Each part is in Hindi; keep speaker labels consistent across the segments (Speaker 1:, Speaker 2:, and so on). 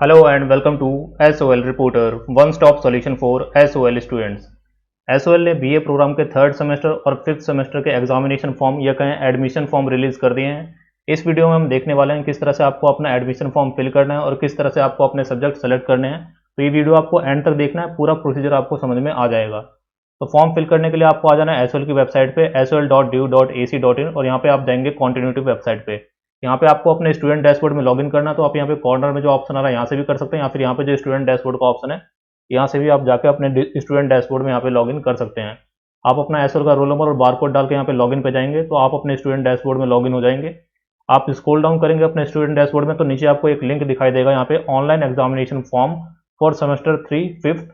Speaker 1: Hello and welcome to SOL Reporter, one stop solution for SOL students। SOL ने बीए प्रोग्राम के थर्ड सेमेस्टर और फिफ्थ सेमेस्टर के एग्जामिनेशन फॉर्म या कहें एडमिशन फॉर्म रिलीज कर दिए हैं। इस वीडियो में हम देखने वाले हैं किस तरह से आपको अपना एडमिशन फॉर्म फिल करना है और किस तरह से आपको अपने सब्जेक्ट सेलेक्ट करने हैं। तो ये वीडियो आपको एंड तक देखना है, पूरा प्रोसीजर आपको समझ में आ जाएगा। तो फॉर्म फिल करने के लिए आपको आ जाना है SOL की वेबसाइट पे sol.due.ac.in और यहाँ पे आप जाएंगे कॉन्टिन्यूटी वेबसाइट पे। यहाँ पे आपको अपने स्टूडेंट डैशबोर्ड में लॉगिन करना है, तो आप यहाँ पे कॉर्नर में जो ऑप्शन आ रहा है यहाँ से भी कर सकते हैं, या फिर यहाँ पे जो स्टूडेंट डैशबोर्ड का ऑप्शन है यहाँ से भी आप जाके अपने स्टूडेंट डैशबोर्ड में यहाँ पे लॉगिन कर सकते हैं। आप अपना एसओएल का रोल नंबर और बारकोड डाल के यहाँ पे लॉगिन पे जाएंगे तो आप अपने स्टूडेंट डैशबोर्ड में लॉगिन हो जाएंगे। आप स्क्रॉल डाउन करेंगे अपने स्टूडेंट डैशबोर्ड में तो नीचे आपको एक लिंक दिखाई देगा यहाँ पे online examination form for semester 3 fifth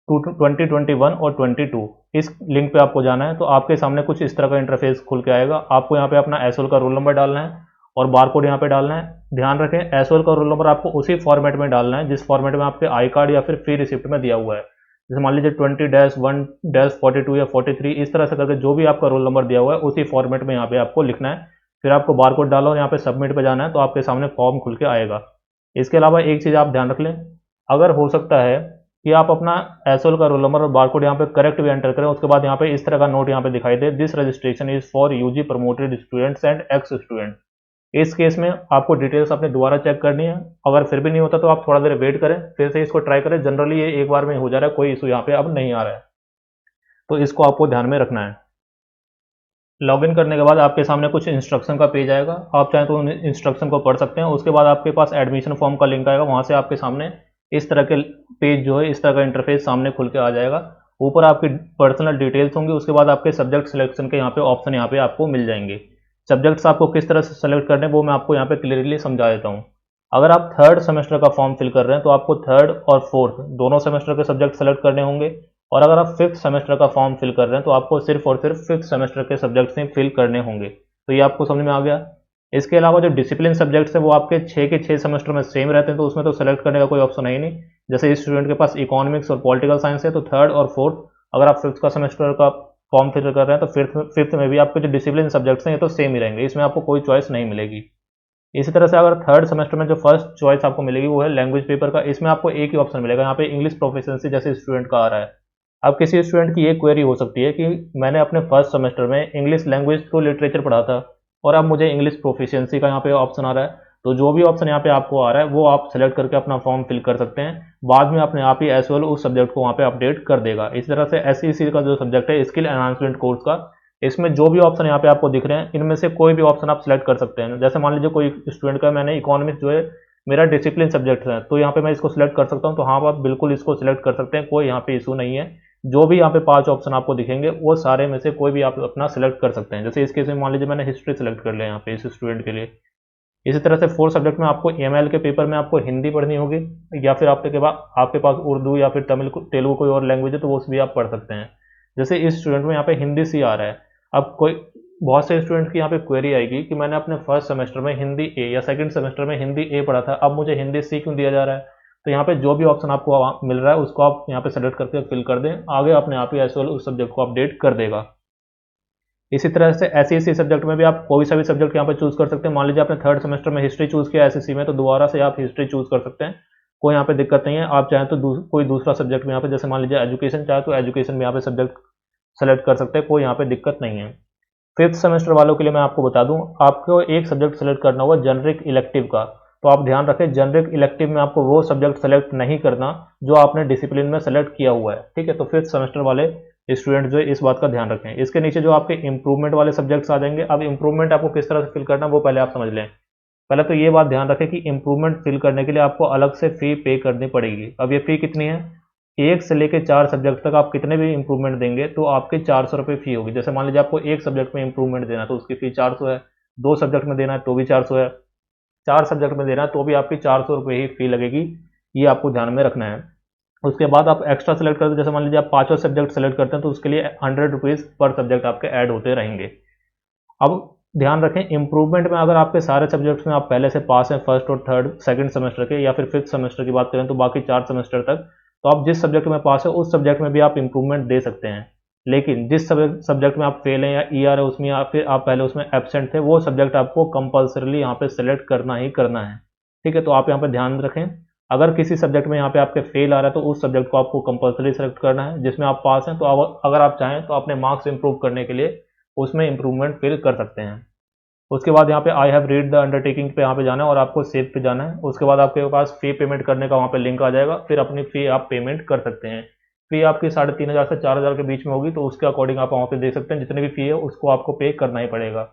Speaker 1: 2021 और 22। इस लिंक पे आपको जाना है तो आपके सामने कुछ इस तरह का इंटरफेस खुल के आएगा। आपको यहाँ पे अपना एसओएल का रोल नंबर डालना है और बारकोड यहाँ पे डालना है। ध्यान रखें एसओएल का रोल नंबर आपको उसी फॉर्मेट में डालना है जिस फॉर्मेट में आपके आई कार्ड या फिर फ्री रिसिप्ट में दिया हुआ है। जैसे मान लीजिए 20-1-42 या 43 इस तरह से करके जो भी आपका रोल नंबर दिया हुआ है उसी फॉर्मेट में यहाँ पे आपको लिखना है। फिर आपको बारकोड डालो और यहाँ पे सबमिट पे जाना है तो आपके सामने फॉर्म खुल के आएगा। इसके अलावा एक चीज़ आप ध्यान रख लें, अगर हो सकता है कि आप अपना एसओएल का रोल नंबर और बारकोड यहाँ पे करेक्ट भी एंटर करें, उसके बाद यहाँ पे इस तरह का नोट यहाँ पे दिखाई दे, this registration is for UG promoted students and ex student. इस केस में आपको डिटेल्स अपने दोबारा चेक करनी है। अगर फिर भी नहीं होता तो आप थोड़ा देर वेट करें, फिर से इसको ट्राई करें। जनरली ये एक बार में हो जा रहा है, कोई इशू यहाँ पे अब नहीं आ रहा है, तो इसको आपको ध्यान में रखना है। लॉगिन करने के बाद आपके सामने कुछ इंस्ट्रक्शन का पेज आएगा, आप चाहें तो उन इंस्ट्रक्शन को पढ़ सकते हैं। उसके बाद आपके पास एडमिशन फॉर्म का लिंक आएगा, वहाँ से आपके सामने इस तरह के पेज जो है इस तरह का इंटरफेस सामने खुल के आ जाएगा। ऊपर आपकी पर्सनल डिटेल्स होंगी, उसके बाद आपके सब्जेक्ट सिलेक्शन के यहाँ पे ऑप्शन यहाँ पे आपको मिल जाएंगे। सब्जेक्ट्स आपको किस तरह से सेलेक्ट करने हैं वो मैं आपको यहाँ पे क्लियरली समझा देता हूँ। अगर आप थर्ड सेमेस्टर का फॉर्म फिल कर रहे हैं तो आपको थर्ड और फोर्थ दोनों सेमेस्टर के सब्जेक्ट सेलेक्ट करने होंगे, और अगर आप फिफ्थ सेमेस्टर का फॉर्म फिल कर रहे हैं तो आपको सिर्फ और सिर्फ फिफ्थ सेमेस्टर के सब्जेक्ट्स ही फिल करने होंगे। तो ये आपको समझ में आ गया। इसके अलावा जो डिसिप्लिन सब्जेक्ट्स है वो आपके 6 के 6 सेमेस्टर में सेम रहते हैं, तो उसमें तो सेलेक्ट करने का कोई ऑप्शन है ही नहीं। जैसे इस स्टूडेंट के पास इकोनॉमिक्स और पॉलिटिकल साइंस है तो थर्ड और फोर्थ, अगर आप फिफ्थ का सेमेस्टर का फॉर्म फिल कर रहे हैं तो फिफ्थ में भी आपके जो डिसिप्लिन सब्जेक्ट्स हैं ये तो सेम ही रहेंगे, इसमें आपको कोई चॉइस नहीं मिलेगी। इसी तरह से अगर थर्ड सेमेस्टर में जो फर्स्ट चॉइस आपको मिलेगी वो है लैंग्वेज पेपर का, इसमें आपको एक ही ऑप्शन मिलेगा यहाँ पे इंग्लिश प्रोफिशिएंसी, जैसे स्टूडेंट का आ रहा है। अब किसी स्टूडेंट की ये क्वेरी हो सकती है कि मैंने अपने फर्स्ट सेमेस्टर में इंग्लिश लैंग्वेज थ्रू लिटरेचर पढ़ा था और अब मुझे इंग्लिश प्रोफिशिएंसी का यहाँ पे ऑप्शन आ रहा है। तो जो भी ऑप्शन यहाँ पे आपको आ रहा है वो आप सेलेक्ट करके अपना फॉर्म फिल कर सकते हैं। बाद में अपने आप ही एसओएल उस सब्जेक्ट को वहाँ पे अपडेट कर देगा। इस तरह से एसईसी का जो सब्जेक्ट है स्किल एनहांसमेंट कोर्स का, इसमें जो भी ऑप्शन यहाँ पे आपको दिख रहे हैं इनमें से कोई भी ऑप्शन आप सेलेक्ट कर सकते हैं। जैसे मान लीजिए कोई स्टूडेंट का मैंने इकोनॉमिक्स जो है मेरा डिसिप्लिन सब्जेक्ट है तो यहाँ पे मैं इसको सिलेक्ट कर सकता हूँ, तो हाँ आप बिल्कुल इसको सिलेक्ट कर सकते हैं, कोई यहाँ पे इशू नहीं है। जो भी यहाँ पे 5 ऑप्शन आपको दिखेंगे वो सारे में से कोई भी आप अपना सिलेक्ट कर सकते हैं। जैसे इस केस में मान लीजिए मैंने हिस्ट्री सेलेक्ट कर लिया यहाँ पे इस स्टूडेंट के लिए। इसी तरह से 4 सब्जेक्ट में आपको एमएल के पेपर में आपको हिंदी पढ़नी होगी, या फिर आपके पास उर्दू या फिर तमिल तेलुगु कोई और लैंग्वेज है तो वो भी आप पढ़ सकते हैं। जैसे इस स्टूडेंट में यहाँ पे हिंदी सी आ रहा है। अब कोई बहुत से स्टूडेंट की यहाँ पे क्वेरी आएगी कि मैंने अपने फर्स्ट सेमेस्टर में हिंदी ए या सेकंड सेमेस्टर में हिंदी ए पढ़ा था, अब मुझे हिंदी सी क्यों दिया जा रहा है। तो यहाँ पे जो भी ऑप्शन आपको मिल रहा है उसको आप यहाँ पे सेलेक्ट करके फिल कर दें, आगे अपने आप ही एसओएल उस सब्जेक्ट को अपडेट कर देगा। इसी तरह से एसईसी सब्जेक्ट में भी आप कोई सा भी सब्जेक्ट यहाँ पे चूज कर सकते हैं। मान लीजिए आपने थर्ड सेमेस्टर में हिस्ट्री चूज किया एसईसी में, तो दोबारा से आप हिस्ट्री चूज कर सकते हैं, कोई यहाँ पे दिक्कत नहीं है। आप चाहें तो कोई दूसरा सब्जेक्ट में यहाँ पे, जैसे मान लीजिए एजुकेशन चाहे तो एजुकेशन में यहाँ पे सब्जेक्ट सेलेक्ट कर सकते हैं, कोई यहाँ पे दिक्कत नहीं है। फिफ्थ सेमेस्टर वालों के लिए मैं आपको बता दूं, आपको एक सब्जेक्ट सेलेक्ट करना होगा जेनरिक इलेक्टिव का। तो आप ध्यान रखें जेनरिक इलेक्टिव में आपको वो सब्जेक्ट सेलेक्ट नहीं करना जो आपने डिसिप्लिन में सेलेक्ट किया हुआ है, ठीक है। तो फिफ्थ सेमेस्टर वाले स्टूडेंट जो है इस बात का ध्यान रखें। इसके नीचे जो आपके इंप्रूवमेंट वाले सब्जेक्ट्स आ जाएंगे। अब इंप्रूवमेंट आपको किस तरह से फिल करना वो पहले आप समझ लें। पहले तो ये बात ध्यान रखें कि इंप्रूवमेंट फिल करने के लिए आपको अलग से फी पे करनी पड़ेगी। अब ये फी कितनी है, 1 से लेकर 4 सब्जेक्ट तक आप कितने भी इंप्रूवमेंट देंगे तो आपके 400 रुपये फी होगी। जैसे मान लीजिए आपको एक सब्जेक्ट में इंप्रूवमेंट देना है तो उसकी फी 400 है, 2 सब्जेक्ट में देना है तो भी 400 है, 4 सब्जेक्ट में देना है तो भी आपकी 400 रुपये ही फी लगेगी। ये आपको ध्यान में रखना है। उसके बाद आप एक्स्ट्रा सेलेक्ट करते हैं, जैसे मान लीजिए आप 5 सब्जेक्ट सेलेक्ट करते हैं तो उसके लिए 100 रुपीज़ पर सब्जेक्ट आपके ऐड होते रहेंगे। अब ध्यान रखें इंप्रूवमेंट में अगर आपके सारे सब्जेक्ट्स में आप पहले से पास हैं फर्स्ट और थर्ड सेकंड सेमेस्टर के, या फिर फिफ्थ सेमेस्टर की बात करें तो बाकी 4 सेमेस्टर तक, तो आप जिस सब्जेक्ट में पास है उस सब्जेक्ट में भी आप इंप्रूवमेंट दे सकते हैं। लेकिन जिस सब्जेक्ट में आप फेल हैं या ईआर है उसमें, या फिर आप पहले उसमें एब्सेंट थे, वो सब्जेक्ट आपको कंपल्सरीली यहाँ पे सेलेक्ट करना ही करना है, ठीक है। तो आप यहाँ पे ध्यान रखें, अगर किसी सब्जेक्ट में यहाँ पे आपके फेल आ रहा है तो उस सब्जेक्ट को आपको कंपलसरी सेलेक्ट करना है, जिसमें आप पास हैं तो अगर आप चाहें तो अपने मार्क्स इंप्रूव करने के लिए उसमें इंप्रूवमेंट फिल कर सकते हैं। उसके बाद यहाँ पे I have read the undertaking पे यहाँ पे जाना है और आपको सेव पे जाना है। उसके बाद आपके पास फ़ी पेमेंट करने का वहाँ पे लिंक आ जाएगा, फिर अपनी फ़ी आप पेमेंट कर सकते हैं। फ़ी आपकी 3,500 से 4,000 के बीच में होगी, तो उसके अकॉर्डिंग आप वहाँ पे देख सकते हैं जितनी भी फ़ी है उसको आपको पे करना ही पड़ेगा।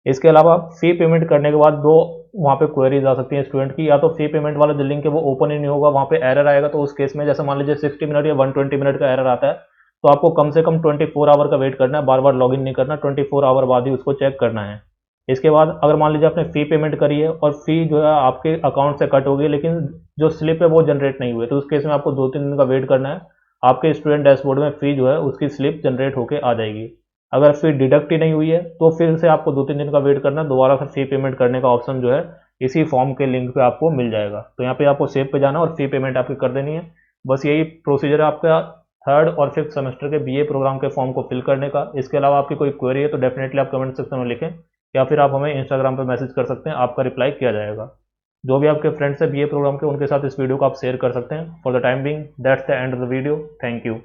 Speaker 1: इसके अलावा फ़ी पेमेंट करने के बाद दो वहाँ पे क्वेरीज आ सकती हैं स्टूडेंट की, या तो फ़ी पेमेंट वाला जो लिंक है वो ओपन ही नहीं होगा, वहाँ पे एरर आएगा। तो उस केस में जैसे मान लीजिए 60 मिनट या 120 मिनट का एरर आता है, तो आपको कम से कम 24 आवर का वेट करना है, बार बार लॉगिन नहीं करना, 24 आवर बाद ही उसको चेक करना है। इसके बाद अगर मान लीजिए आपने फ़ी पेमेंट करी है और फ़ी जो है आपके अकाउंट से कट हो गई, लेकिन जो स्लिप है वो जनरेट नहीं हुई, तो उस केस में आपको 2-3 दिन का वेट करना है। आपके स्टूडेंट डैशबोर्ड में फ़ी जो है उसकी स्लिप जनरेट होकर आ जाएगी। अगर फ़ी डिडक्ट ही नहीं हुई है तो फिर से आपको 2-3 दिन का वेट करना है, दोबारा से फ़ी पेमेंट करने का ऑप्शन जो है इसी फॉर्म के लिंक पे आपको मिल जाएगा। तो यहाँ पे आपको सेव पे जाना और फ़ी पेमेंट आपकी कर देनी है। बस यही प्रोसीजर है आपका थर्ड और फिफ्थ सेमेस्टर के बीए प्रोग्राम के फॉर्म को फिल करने का। इसके अलावा आपकी कोई क्वेरी है तो डेफिनेटली आप कमेंट सेक्शन में लिखें, या फिर आप हमें इंस्टाग्राम पर मैसेज कर सकते हैं, आपका रिप्लाई किया जाएगा। जो भी आपके फ्रेंड्स हैं बीए प्रोग्राम के, उनके साथ इस वीडियो को आप शेयर कर सकते हैं। For the time being that's the end of the video. Thank you.